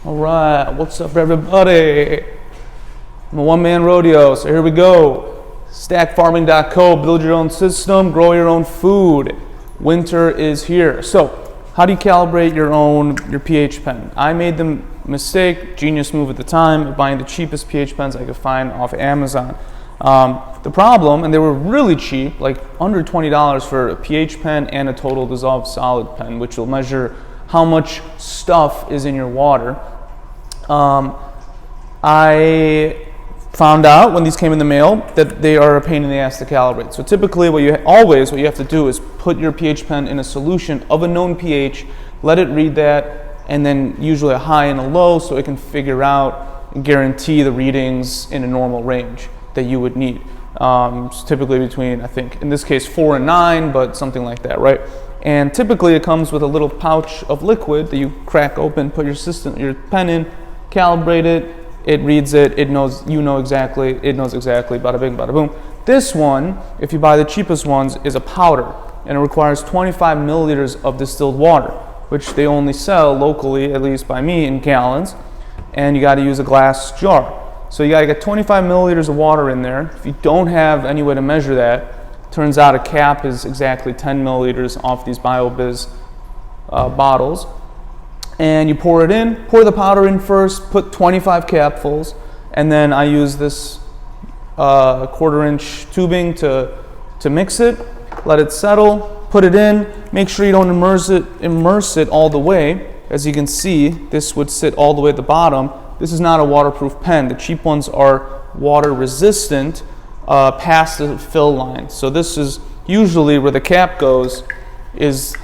All right, what's up, everybody? I'm a one-man rodeo, so here we go. Stackfarming.co, build your own system, grow your own food. Winter is here. So, how do you calibrate your pH pen? I made the mistake, genius move at the time, of buying the cheapest pH pens I could find off Amazon. The problem, and they were really cheap, like under $20 for a pH pen and a total dissolved solid pen, which will measure how much stuff is in your water. I found out when these came in the mail that they are a pain in the ass to calibrate. So typically what you have to do is put your pH pen in a solution of a known pH, let it read that, and then usually a high and a low so it can figure out and guarantee the readings in a normal range that you would need. It's typically between, I think, in this case 4 and 9, but something like that, right? And typically it comes with a little pouch of liquid that you crack open, put your pen in, calibrate it, it reads it, it knows exactly, bada bing, bada boom. This one, if you buy the cheapest ones, is a powder, and it requires 25 milliliters of distilled water, which they only sell locally, at least by me, in gallons, and you gotta use a glass jar. So you gotta get 25 milliliters of water in there. If you don't have any way to measure that, turns out a cap is exactly 10 milliliters off these BioBiz bottles. And you pour it in, pour the powder in first, put 25 capfuls, and then I use this 1/4-inch tubing to mix it, let it settle, put it in, make sure you don't immerse it all the way. As you can see, this would sit all the way at the bottom. This is not a waterproof pen. The cheap ones are water resistant past the fill line. So this is usually where the cap goes, is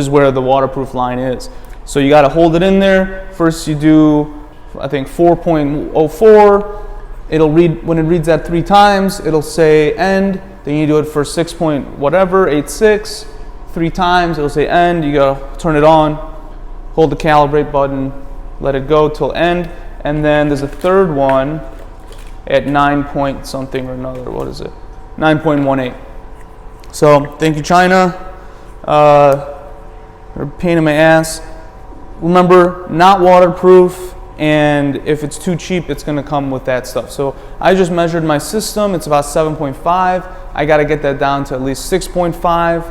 where the waterproof line is. So you got to hold it in there. First you do, I think, 4.04. It'll read, when it reads that 3 times, it'll say end. Then you do it for 86, 3 times, it'll say end. You got to turn it on, hold the calibrate button, let it go till end. And then there's a third one at 9 point something or another. What is it? 9.18. So thank you, China. They're a pain in my ass. Remember, not waterproof, and if it's too cheap, it's gonna come with that stuff. So I just measured my system. It's about 7.5. I gotta get that down to at least 6.5.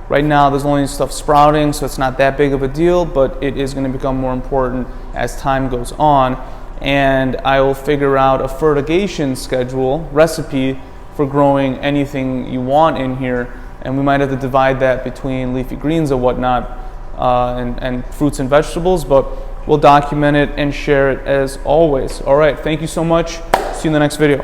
Right now, there's only stuff sprouting, so it's not that big of a deal, but it is gonna become more important as time goes on. And I will figure out a fertigation recipe for growing anything you want in here. And we might have to divide that between leafy greens and whatnot, and fruits and vegetables, but we'll document it and share it as always. All right, thank you so much. See you in the next video.